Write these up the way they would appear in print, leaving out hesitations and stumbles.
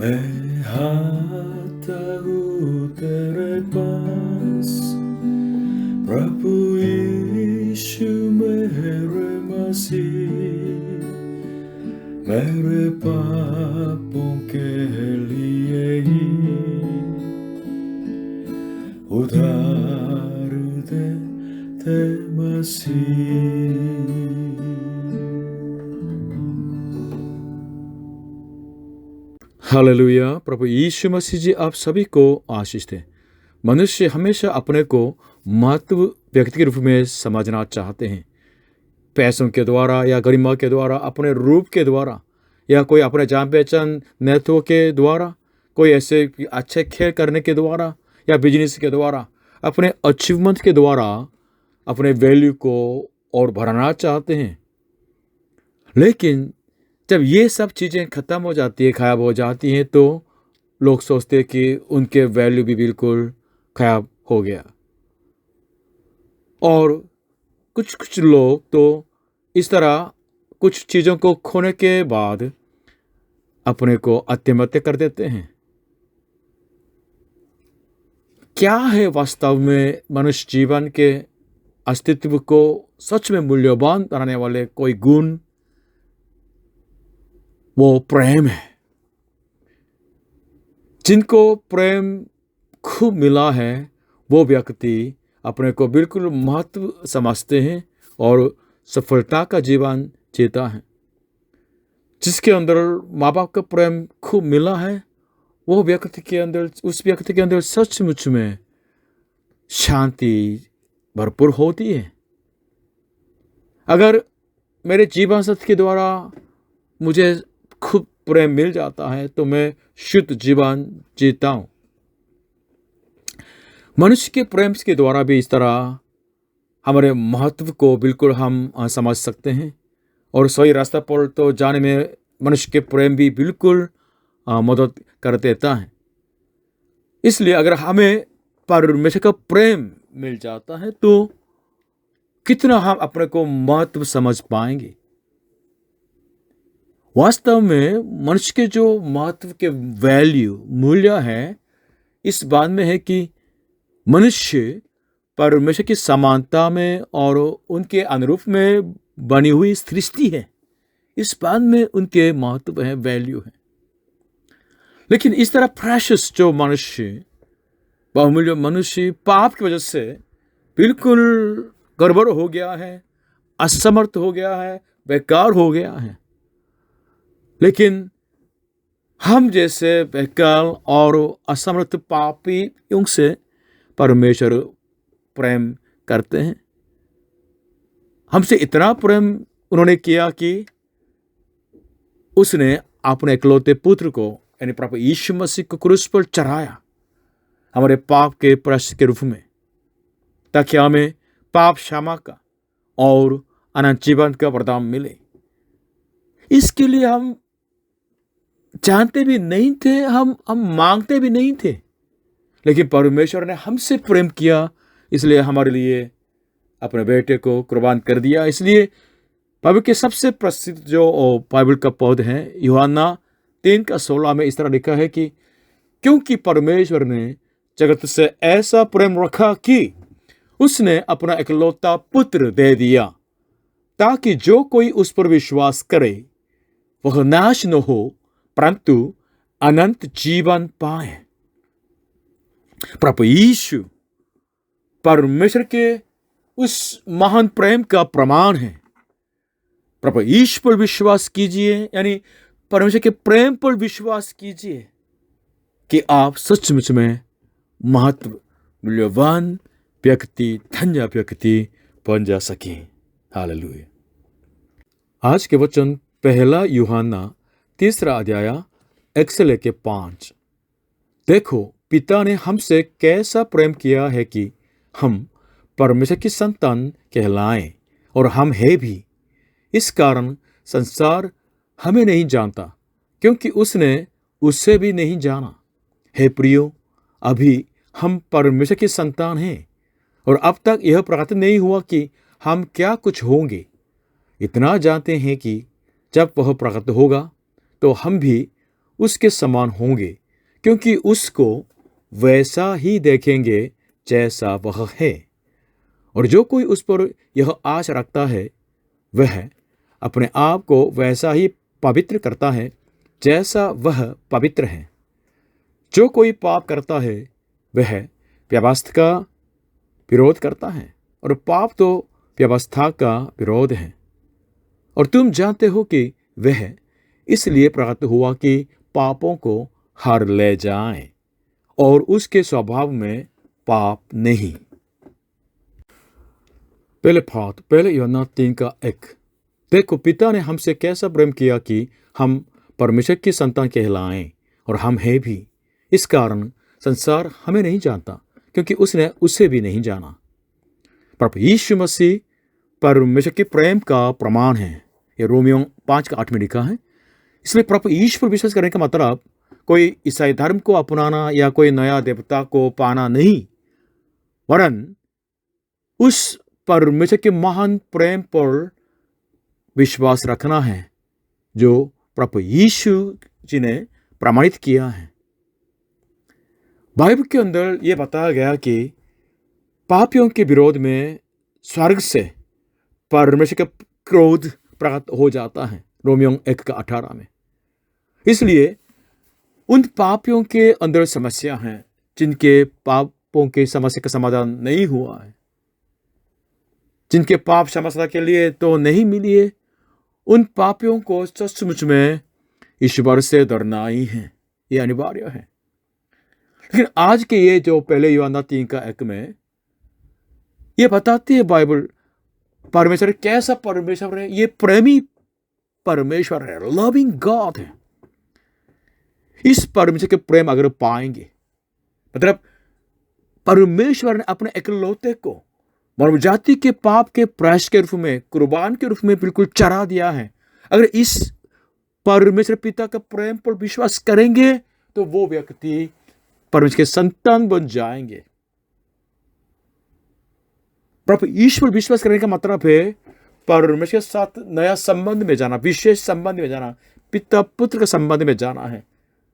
मैं आता हूँ तेरे पास, प्रभु यीशु मेरे मसीह, मेरे पापों के लिए ही उधार दे मसीह। हालेलुया। प्रभु यीशु मसीह जी आप सभी को आशीष दें। मनुष्य हमेशा अपने को महत्व व्यक्ति के रूप में समझना चाहते हैं, पैसों के द्वारा या गरिमा के द्वारा, अपने रूप के द्वारा, या कोई अपने जान पहचान नेतृत्व के द्वारा, कोई ऐसे अच्छे खेल करने के द्वारा या बिजनेस के द्वारा, अपने अचीवमेंट के द्वारा अपने वैल्यू को और बढ़ाना चाहते हैं। लेकिन जब ये सब चीज़ें ख़त्म हो जाती है, ख़राब हो जाती हैं, तो लोग सोचते हैं कि उनके वैल्यू भी बिल्कुल ख़राब हो गया। और कुछ कुछ लोग तो इस तरह कुछ चीज़ों को खोने के बाद अपने को आत्महत्या कर देते हैं। क्या है वास्तव में मनुष्य जीवन के अस्तित्व को सच में मूल्यवान बनाने वाले कोई गुण? वो प्रेम है। जिनको प्रेम खूब मिला है वो व्यक्ति अपने को बिल्कुल महत्व समझते हैं और सफलता का जीवन जीता है। जिसके अंदर माँ बाप का प्रेम खूब मिला है वो व्यक्ति के अंदर, उस व्यक्ति के अंदर सचमुच में शांति भरपूर होती है। अगर मेरे जीवन सत्य के द्वारा मुझे खूब प्रेम मिल जाता है तो मैं शुद्ध जीवन जीता हूँ। मनुष्य के प्रेम के द्वारा भी इस तरह हमारे महत्व को बिल्कुल हम समझ सकते हैं और सही रास्ता पर तो जाने में मनुष्य के प्रेम भी बिल्कुल मदद कर देता है। इसलिए अगर हमें परमेश्वर का प्रेम मिल जाता है तो कितना हम अपने को महत्व समझ पाएंगे। वास्तव में मनुष्य के जो महत्व के वैल्यू मूल्य है इस बात में है कि मनुष्य परमेश्वर की समानता में और उनके अनुरूप में बनी हुई सृष्टि है। इस बात में उनके महत्व है, वैल्यू है। लेकिन इस तरह प्रेशियस जो मनुष्य, बहुमूल्य मनुष्य पाप की वजह से बिल्कुल गड़बड़ हो गया है, असमर्थ हो गया है, बेकार हो गया है। लेकिन हम जैसे बेकार और असमर्थ पापियों से परमेश्वर प्रेम करते हैं। हमसे इतना प्रेम उन्होंने किया कि उसने अपने इकलौते पुत्र को यानी प्रभु यीशु मसीह को क्रूस पर चढ़ाया हमारे पाप के प्रायश्चित के रूप में, ताकि हमें पाप क्षमा का और अनंत जीवन का वरदान मिले। इसके लिए हम जानते भी नहीं थे, हम मांगते भी नहीं थे, लेकिन परमेश्वर ने हमसे प्रेम किया, इसलिए हमारे लिए अपने बेटे को कुर्बान कर दिया। इसलिए बाइबल के सबसे प्रसिद्ध जो बाइबल का पद है यूहन्ना 3:16 में इस तरह लिखा है कि क्योंकि परमेश्वर ने जगत से ऐसा प्रेम रखा कि उसने अपना इकलौता पुत्र दे दिया, ताकि जो कोई उस पर विश्वास करे वह नाश न हो परंतु अनंत जीवन पाए। प्रभु यीशु परमेश्वर के उस महान प्रेम का प्रमाण है। प्रभु यीशु पर विश्वास कीजिए, यानी परमेश्वर के प्रेम पर विश्वास कीजिए कि आप सचमुच में महत्व मूल्यवान व्यक्ति, धन्य व्यक्ति बन जा सके। हालेलुया। आज के वचन 1 यूहन्ना 3 1 से लेके 5। देखो पिता ने हमसे कैसा प्रेम किया है कि हम परमेश्वर की संतान कहलाएं, और हम है भी। इस कारण संसार हमें नहीं जानता क्योंकि उसने उससे भी नहीं जाना। हे प्रियो, अभी हम परमेश्वर की संतान हैं और अब तक यह प्रकट नहीं हुआ कि हम क्या कुछ होंगे। इतना जानते हैं कि जब वह प्रकट होगा तो हम भी उसके समान होंगे, क्योंकि उसको वैसा ही देखेंगे जैसा वह है। और जो कोई उस पर यह आश रखता है वह अपने आप को वैसा ही पवित्र करता है जैसा वह पवित्र है। जो कोई पाप करता है वह व्यवस्था का विरोध करता है, और पाप तो व्यवस्था का विरोध है। और तुम जानते हो कि वह इसलिए प्रकट हुआ कि पापों को हर ले जाए, और उसके स्वभाव में पाप नहीं। पहले यूहन्ना 3:1। देखो, पिता ने हमसे कैसा प्रेम किया कि हम परमेश्वर की संतान कहलाएं, और हम हैं भी। इस कारण संसार हमें नहीं जानता, क्योंकि उसने उसे भी नहीं जाना। प्रभु यीशु मसीह परमेश्वर के प्रेम का प्रमाण है। ये रोमियो 5:8 में लिखा है। इसलिए प्रभु यीशु पर विश्वास करने का मतलब कोई ईसाई धर्म को अपनाना या कोई नया देवता को पाना नहीं, वरन उस परमेश्वर के महान प्रेम पर विश्वास रखना है जो प्रभु यीशु जी ने प्रमाणित किया है। बाइबल के अंदर यह बताया गया कि पापियों के विरोध में स्वर्ग से परमेश्वर का क्रोध प्रकट हो जाता है, रोमियो 1:18 में। इसलिए उन पापियों के अंदर समस्या है जिनके पापों की समस्या का समाधान नहीं हुआ है, जिनके पाप समस्या के लिए तो नहीं मिली है, उन पापियों को सचमुच में ईश्वर से डरना ही है, ये अनिवार्य है। लेकिन आज के ये जो पहले यूहन्ना 3:1 में ये बताती है बाइबल, परमेश्वर कैसा परमेश्वर है। ये प्रेमी परमेश्वर है, लविंग गॉड है। इस परमेश्वर के प्रेम अगर पाएंगे, मतलब परमेश्वर ने अपने इकलौते को मानव जाति के पाप के प्रायश्चित के रूप में, कुर्बान के रूप में बिल्कुल चढ़ा दिया है। अगर इस परमेश्वर पिता का प्रेम पर विश्वास करेंगे तो वो व्यक्ति परमेश्वर के संतान बन जाएंगे। प्रभु ईश्वर विश्वास करने का मतलब है परमेश्वर के साथ नया संबंध में जाना, विशेष संबंध में जाना, पिता पुत्र के संबंध में जाना है।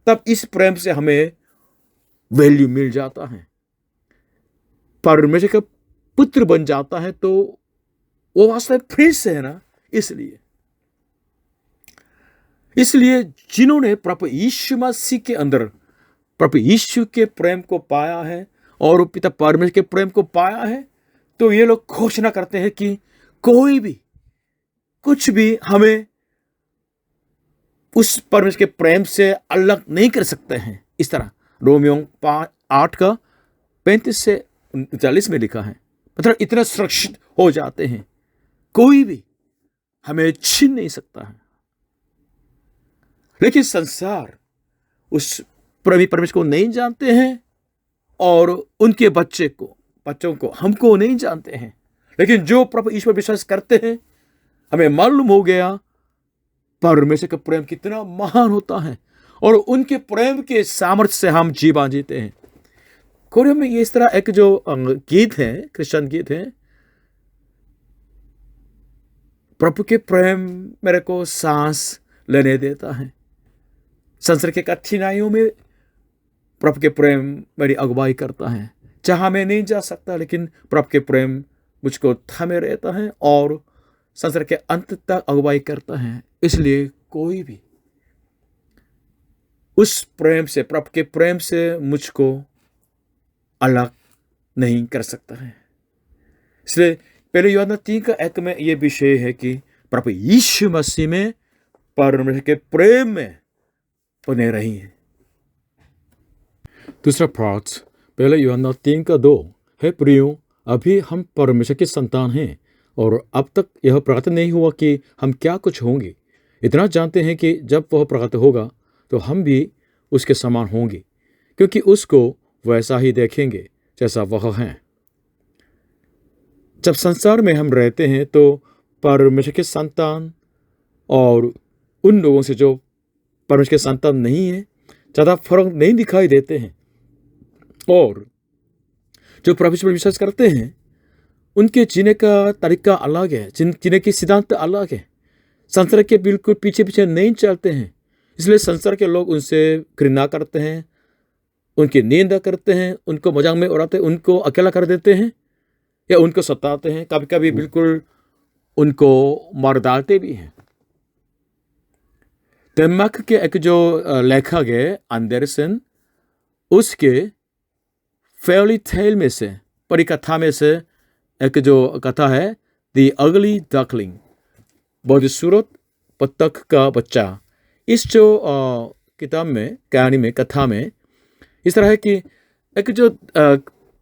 तब इस प्रेम से हमें वैल्यू मिल जाता है। परमेश्वर का पुत्र बन जाता है तो वो वास्तव फिर से है ना। इसलिए जिन्होंने प्रभु यीशु मसीह के अंदर प्रभु यीशु के प्रेम को पाया है और पिता परमेश्वर के प्रेम को पाया है, तो ये लोग घोषणा करते हैं कि कोई भी कुछ भी हमें उस परमेश्वर के प्रेम से अलग नहीं कर सकते हैं। इस तरह रोमियो 8:35 से 39 में लिखा है। मतलब इतना सुरक्षित हो जाते हैं, कोई भी हमें छीन नहीं सकता है। लेकिन संसार उस प्रेमी परमेश्वर को नहीं जानते हैं और उनके बच्चों को हमको नहीं जानते हैं। लेकिन जो प्रभु ईश्वर विश्वास करते हैं, हमें मालूम हो गया परमेश्वर का प्रेम कितना महान होता है और उनके प्रेम के सामर्थ्य से हम जीवन जीते हैं। कोरिया में ये इस तरह एक जो गीत है, क्रिश्चियन गीत है, प्रभु के प्रेम मेरे को सांस लेने देता है, संसार के कठिनाइयों में प्रभु के प्रेम मेरी अगुवाई करता है, जहां मैं नहीं जा सकता लेकिन प्रभु के प्रेम मुझको थामे रहता है और संसार के अंत तक अगुवाई करता है। इसलिए कोई भी उस प्रेम से, प्रभु के प्रेम से मुझको अलग नहीं कर सकता है। इसलिए पहले यूहन्ना 3:1 में यह विषय है कि प्रभु यीशु मसीह में परमेश्वर के प्रेम में बने रहिए। दूसरा पाठ पहले यूहन्ना 3:2 है, प्रियो अभी हम परमेश्वर के संतान हैं और अब तक यह प्रकट नहीं हुआ कि हम क्या कुछ होंगे। इतना जानते हैं कि जब वह प्रकट होगा तो हम भी उसके समान होंगे, क्योंकि उसको वैसा ही देखेंगे जैसा वह है। जब संसार में हम रहते हैं तो परमेश्वर के संतान और उन लोगों से जो परमेश्वर के संतान नहीं है ज़्यादा फर्क नहीं दिखाई देते हैं। और जो परमेश्वर पर विश्वास करते हैं उनके जीने का तरीका अलग है, जीने के सिद्धांत अलग है। संसार के बिल्कुल पीछे पीछे नहीं चलते हैं। इसलिए संसार के लोग उनसे घृणा करते हैं, उनकी निंदा करते हैं, उनको मजाक में उड़ाते हैं, उनको अकेला कर देते हैं या उनको सताते हैं, कभी कभी बिल्कुल उनको मार डालते भी हैं। डेनमार्क के एक जो लेखक है एंडरसन, उसके फेयरी टेल में से, परिकथा में से एक जो कथा है द अगली डकलिंग, बदसूरत बत्तख का बच्चा। इस जो किताब में, कहानी में, कथा में इस तरह है कि एक जो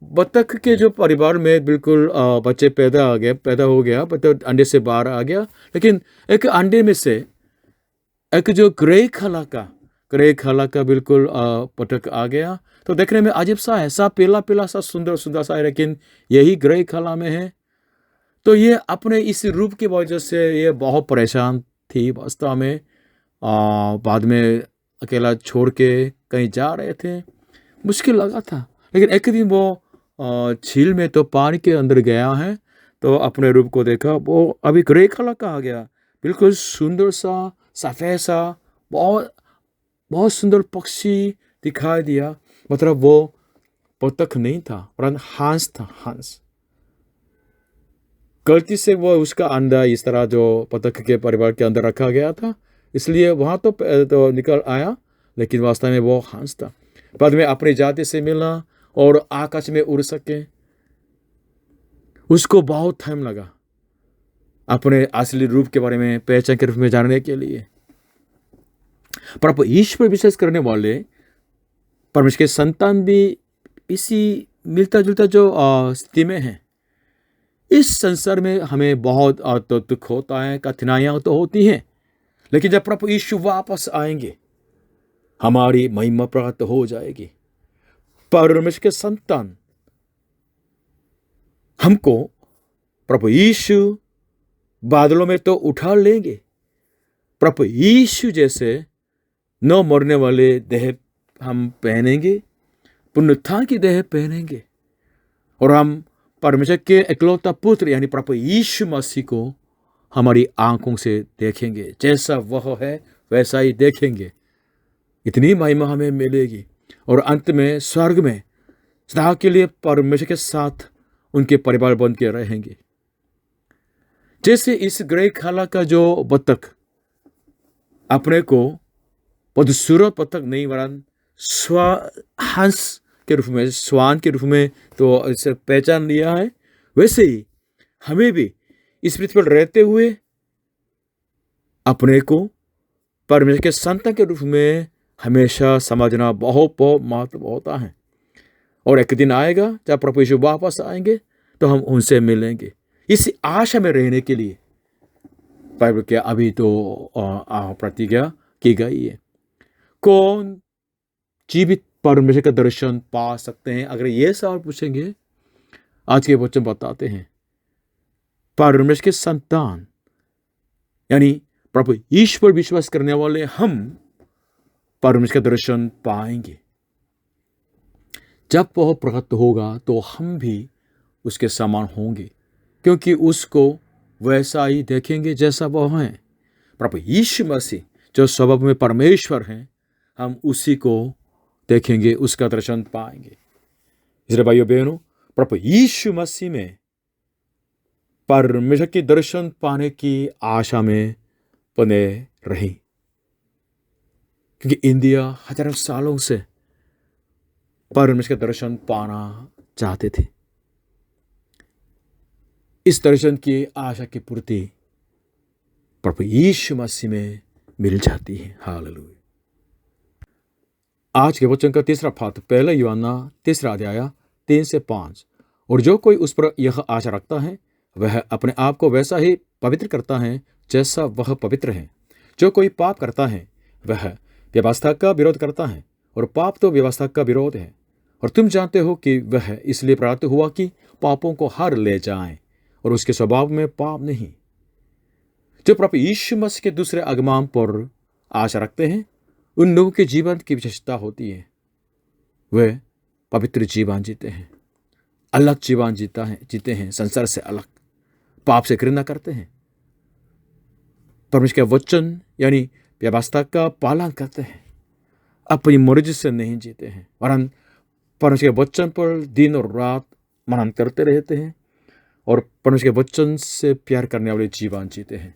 बत्तख के जो परिवार में बिल्कुल बच्चे पैदा हो गया, बत्तख अंडे से बाहर आ गया, लेकिन एक अंडे में से एक जो ग्रे कलर का बिल्कुल बत्तख आ गया। तो देखने में अजीब सा है, सा पीला पीला सा, सुंदर सुंदर सा है, लेकिन यही ग्रे कलर में है। तो ये अपने इस रूप की वजह से ये बहुत परेशान थी वास्तव में। बाद में अकेला छोड़ के कहीं जा रहे थे, मुश्किल लगा था, लेकिन एक दिन वो झील में तो पानी के अंदर गया है, तो अपने रूप को देखा, वो अभी ग्रे कलर का आ गया, बिल्कुल सुंदर सा, सफ़ेद सा, बहुत बहुत सुंदर पक्षी दिखाई दिया। मतलब वो बत्तख नहीं था, वरन हंस था, हंस। गलती से वो उसका अंडा इस तरह जो बत्तख के परिवार के अंदर रखा गया था, इसलिए वहाँ तो निकल आया, लेकिन वास्तव में वो हंस था। बाद में अपनी जाति से मिला और आकाश में उड़ सके। उसको बहुत टाइम लगा अपने असली रूप के बारे में, पहचान के रूप में जानने के लिए। पर ईश्वर विश्वास करने वाले परमेश्वर के संतान भी इसी मिलता जुलता जो स्थिति में है। इस संसार में हमें बहुत तो दुख होता है, कठिनाइयां तो होती हैं, लेकिन जब प्रभु यीशु वापस आएंगे, हमारी महिमा प्राप्त हो जाएगी। परमेश्वर के संतान हमको प्रभु यीशु बादलों में तो उठा लेंगे। प्रभु यीशु जैसे न मरने वाले देह हम पहनेंगे, पुनरुत्थान की देह पहनेंगे, और हम परमेश्वर के इकलौता पुत्र यानी प्रभु यीशु मसीह को हमारी आंखों से देखेंगे। जैसा वह है वैसा ही देखेंगे। इतनी महिमा हमें मिलेगी, और अंत में स्वर्ग में सदा के लिए परमेश्वर के साथ उनके परिवार बन के रहेंगे। जैसे इस ग्रे कलर का जो बत्तख अपने को बदसूरत बत्तख नहीं, वरन हंस के रूप में, स्वान के रूप में तो इसे पहचान लिया है, वैसे ही हमें भी इस पृथ्वी पर रहते हुए अपने को परमेश्वर के संतान के रूप में हमेशा समझना बहुत बहुत महत्व होता है। और एक दिन आएगा जब प्रभु यीशु वापस आएंगे, तो हम उनसे मिलेंगे। इस आशा में रहने के लिए बाइबल के अभी तो प्रतिज्ञा की गई है। कौन जीवित परमेश्वर का दर्शन पा सकते हैं? अगर ये सवाल पूछेंगे, आज के वचन बताते हैं परमेश्वर के संतान यानी प्रभु ईश्वर विश्वास करने वाले हम परमेश्वर का दर्शन पाएंगे। जब वह प्रकट होगा तो हम भी उसके समान होंगे, क्योंकि उसको वैसा ही देखेंगे जैसा वह है। प्रभु यीशु मसीह जो स्वभाव में परमेश्वर हैं, हम उसी को देखेंगे, उसका दर्शन पाएंगे। इसलिए भाइयों बहनों, प्रभु यीशु मसीह में परमेश्वर के दर्शन पाने की आशा में बने रही, क्योंकि इंडिया हजारों सालों से परमेश्वर का दर्शन पाना चाहते थे। इस दर्शन की आशा की पूर्ति प्रभु यीशु मसीह में मिल जाती है। हालेलुया। आज के वचन का तीसरा भाग, पहला यूहन्ना 3 अध्याय 3 से 5। और जो कोई उस पर यह आशा रखता है, वह अपने आप को वैसा ही पवित्र करता है जैसा वह पवित्र है। जो कोई पाप करता है, वह व्यवस्था का विरोध करता है, और पाप तो व्यवस्था का विरोध है। और तुम जानते हो कि वह इसलिए प्राप्त हुआ कि पापों को हर ले जाए, और उसके स्वभाव में पाप नहीं। जो प्रभु यीशु मसीह के दूसरे आगमन पर आशा रखते हैं, उन लोगों के जीवन की विशेषता होती है, वे पवित्र जीवन जीते हैं, अलग जीवन जीते हैं, संसार से अलग, पाप से घृणा करते हैं। परमेश्वर के वचन यानी व्यवस्था का पालन करते हैं, अपनी मर्जी से नहीं जीते हैं, वरन परमेश्वर के वचन पर दिन और रात मनन करते रहते हैं और परमेश्वर के वचन से प्यार करने वाले जीवन जीते हैं।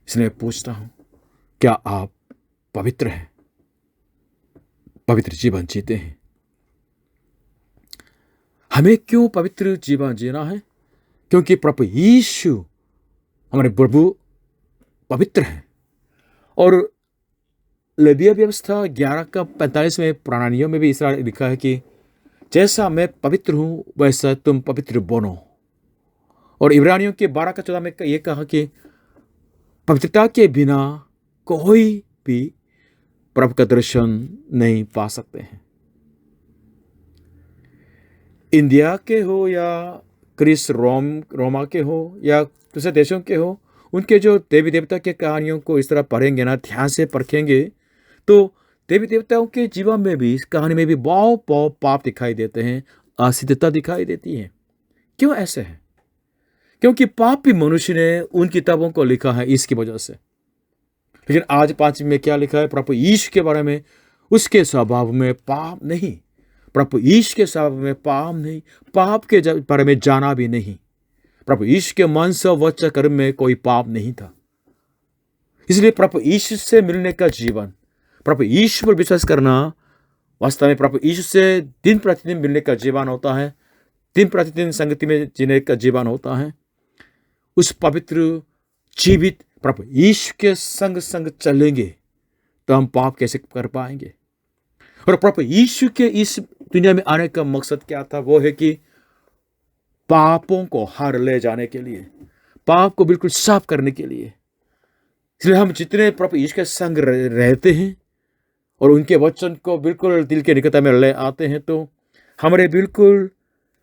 इसलिए पूछता हूं, क्या आप पवित्र हैं, पवित्र जीवन जीते हैं? हमें क्यों पवित्र जीवन जीना है? क्योंकि प्रभु यीशु हमारे प्रभु पवित्र हैं। और लेविया व्यवस्था 11 का 45 में पुराना नियम में भी इस तरह लिखा है कि जैसा मैं पवित्र हूं वैसा तुम पवित्र बनो। और इब्रानियों के 12 का 14 में ये कहा कि पवित्रता के बिना कोई भी प्रभु का दर्शन नहीं पा सकते हैं। इंडिया के हो या ग्रीस रोमा के हो या दूसरे देशों के हो, उनके जो देवी देवता के कहानियों को इस तरह पढ़ेंगे ना, ध्यान से परखेंगे, तो देवी देवताओं के जीवन में भी, इस कहानी में भी बहुत बहुत पाप दिखाई देते हैं, असिद्धता दिखाई देती है। क्यों ऐसे है? क्योंकि पापी मनुष्य ने उन किताबों को लिखा है इसकी वजह से। लेकिन आज 5 में क्या लिखा है प्रभु यीशु के बारे में? उसके स्वभाव में पाप नहीं, प्रभु यीशु के स्वभाव में पाप नहीं, पाप के बारे में जाना भी नहीं। प्रभु यीशु के मन से वचन कर्म में कोई पाप नहीं था। इसलिए प्रभु यीशु से मिलने का जीवन, प्रभु यीशु पर विश्वास करना, वास्तव में प्रभु यीशु से दिन प्रतिदिन मिलने का जीवन होता है, दिन प्रतिदिन संगति में जीने का जीवन होता है। उस पवित्र जीवित प्रभु यीशु के संग संग चलेंगे तो हम पाप कैसे कर पाएंगे? और प्रभु यीशु के इस दुनिया में आने का मकसद क्या था? वो है कि पापों को हार ले जाने के लिए, पाप को बिल्कुल साफ करने के लिए। इसलिए हम जितने प्रभु यीशु के संग रहते हैं और उनके वचन को बिल्कुल दिल के निकटता में ले आते हैं तो हमारे बिल्कुल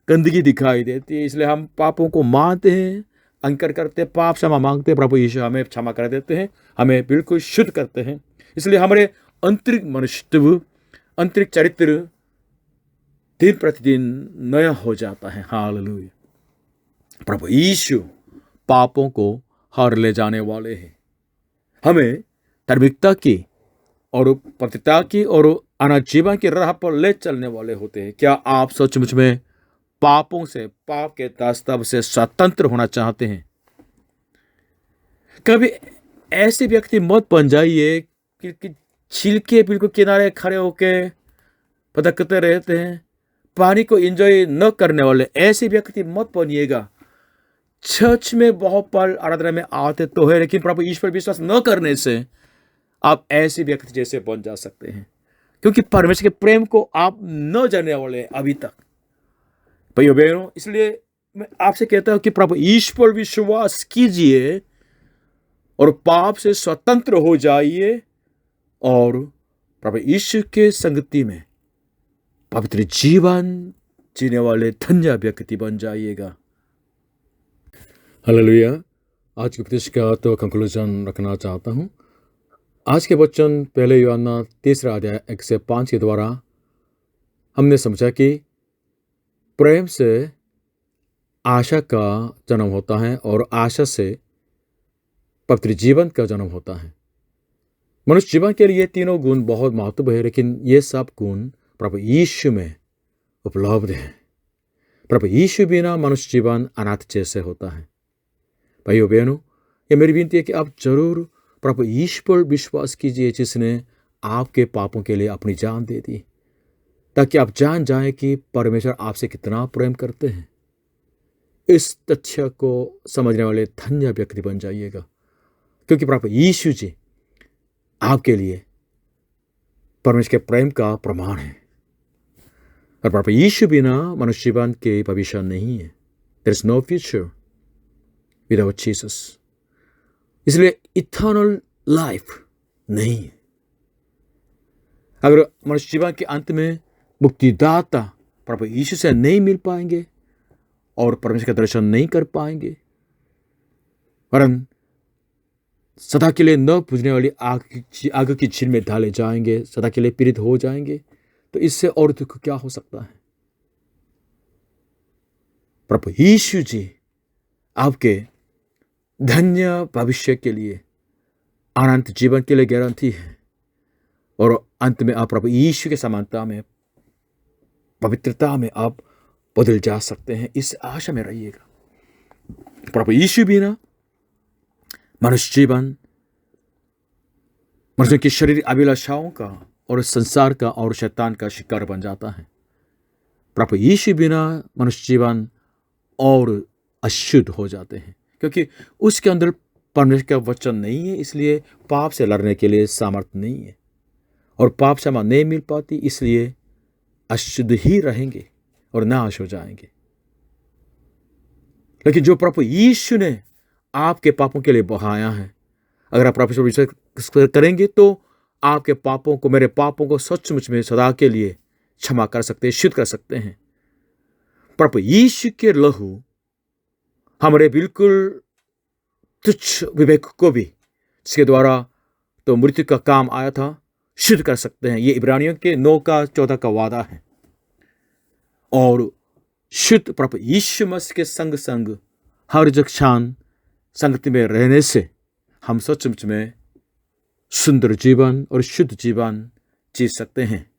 गंदगी दिखाई देती है। इसलिए हम पापों को मानते हैं, अंकर करते हैं, पाप क्षमा मांगते हैं, प्रभु यीशु हमें क्षमा कर देते हैं, हमें बिल्कुल शुद्ध करते हैं। इसलिए हमारे आंतरिक मनुष्यत्व, आंतरिक चरित्र दिन प्रतिदिन नया हो जाता है। हालेलुया! प्रभु यीशु पापों को हार ले जाने वाले हैं, हमें धार्मिकता की और पवित्रता की और अनंत जीवन की राह पर ले चलने वाले होते हैं। क्या आप सचमुच में पापों से, पाप के दास्ताव से स्वतंत्र होना चाहते हैं? कभी ऐसे व्यक्ति मत बन जाइए कि छिलके बिल्कुल किनारे खड़े होके भटकते रहते हैं, पानी को एंजॉय न करने वाले ऐसे व्यक्ति मत बनिएगा। चर्च में बहुत बार आराधना में आते तो है, लेकिन प्रभु ईश्वर विश्वास न करने से आप ऐसे व्यक्ति जैसे बन जा सकते हैं, क्योंकि परमेश्वर के प्रेम को आप न जानने वाले अभी तक। भाइयों बहनों, इसलिए मैं आपसे कहता हूं कि प्रभु ईश्वर विश्वास कीजिए और पाप से स्वतंत्र हो जाइए और प्रभु यीशु के संगति में पवित्र जीवन जीने वाले धन्य व्यक्ति बन जाइएगा। हालेलुया! आज के उपदेश का तो कंक्लूजन रखना चाहता हूं। आज के वचन पहले यूहन्ना 3 अध्याय 1 से 5 के द्वारा हमने समझा कि प्रेम से आशा का जन्म होता है और आशा से पवित्र जीवन का जन्म होता है। मनुष्य जीवन के लिए तीनों गुण बहुत महत्वपूर्ण है, लेकिन ये सब गुण प्रभु यीशु में उपलब्ध है। प्रभु यीशु बिना मनुष्य जीवन अनाथ जैसे होता है। भाइयों बहनों, ये मेरी विनती है कि आप जरूर प्रभु यीशु पर विश्वास कीजिए, जिसने आपके पापों के लिए अपनी जान दे दी, ताकि आप जान जाएं कि परमेश्वर आपसे कितना प्रेम करते हैं। इस तथ्य को समझने वाले धन्य व्यक्ति बन जाइएगा, क्योंकि प्रभु यीशु जी आपके लिए परमेश्वर के प्रेम का प्रमाण है। और प्रभु यीशु बिना मनुष्य जीवन के भविष्य नहीं है। There is no future without Jesus. इसलिए इटर्नल लाइफ नहीं है। अगर मनुष्य जीवन के अंत में मुक्तिदाता प्रभु यीशु से नहीं मिल पाएंगे और परमेश्वर का दर्शन नहीं कर पाएंगे, वरन सदा के लिए न बुझने वाली आग की झील में डाले जाएंगे, सदा के लिए पीड़ित हो जाएंगे, तो इससे और दुख क्या हो सकता है? प्रभु यीशु जी आपके धन्य भविष्य के लिए अनंत जीवन के लिए गारंटी है। और अंत में आप प्रभु यीशु के समानता में, पवित्रता में आप बदल जा सकते हैं। इस आशा में रहिएगा। प्रभु यीशु बिना मनुष्य जीवन मनुष्य की शरीर अभिलाषाओं का और संसार का और शैतान का शिकार बन जाता है। प्रभु यीशु बिना मनुष्य जीवन और अशुद्ध हो जाते हैं, क्योंकि उसके अंदर परमेश्वर का वचन नहीं है, इसलिए पाप से लड़ने के लिए सामर्थ्य नहीं है और पाप क्षमा नहीं मिल पाती, इसलिए अशुद्ध ही रहेंगे और नाश हो जाएंगे। लेकिन जो प्रभु यीशु ने आपके पापों के लिए बहाया है, अगर आप प्रभु पर विश्वास करेंगे तो आपके पापों को, मेरे पापों को सचमुच में सदा के लिए क्षमा कर सकते हैं, शुद्ध कर सकते हैं। प्रभु यीशु के लहू हमारे बिल्कुल तुच्छ विवेक को भी, जिसके द्वारा तो मृत्यु का काम आया था, शुद्ध कर सकते हैं। ये इब्रानियों के 9:14 का वादा है। और शुद्ध प्रभु यीशु मसीह के संग संग हर क्षण संगति में रहने से हम सचमुच में सुंदर जीवन और शुद्ध जीवन जी सकते हैं।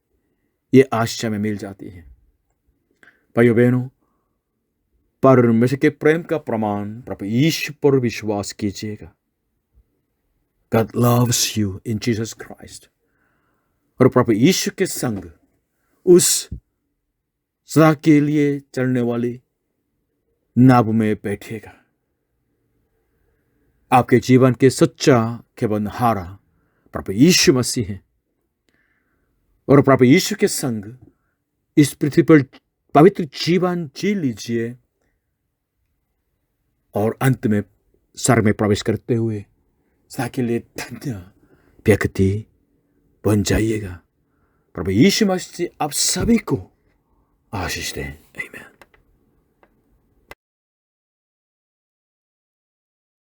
ये आशा में मिल जाती है। भाइयों बहनों, परमेश्वर के प्रेम का प्रमाण प्रभु यीशु पर विश्वास कीजिएगा। God loves you in Jesus Christ। और प्रभु यीशु के संग उस सदा के लिए चलने वाली नाव में बैठेगा। आपके जीवन के सच्चा केवलहारा प्रभु यीशु मसीह है। और प्रभु यीशु के संग इस पृथ्वी पर पवित्र जीवन जी लीजिए और अंत में स्वर्ग में प्रवेश करते हुए सदा के लिए धन्य व्यक्ति बन जाइएगा। प्रभु यीशु मसीह आप सभी को आशीष दें। आमीन।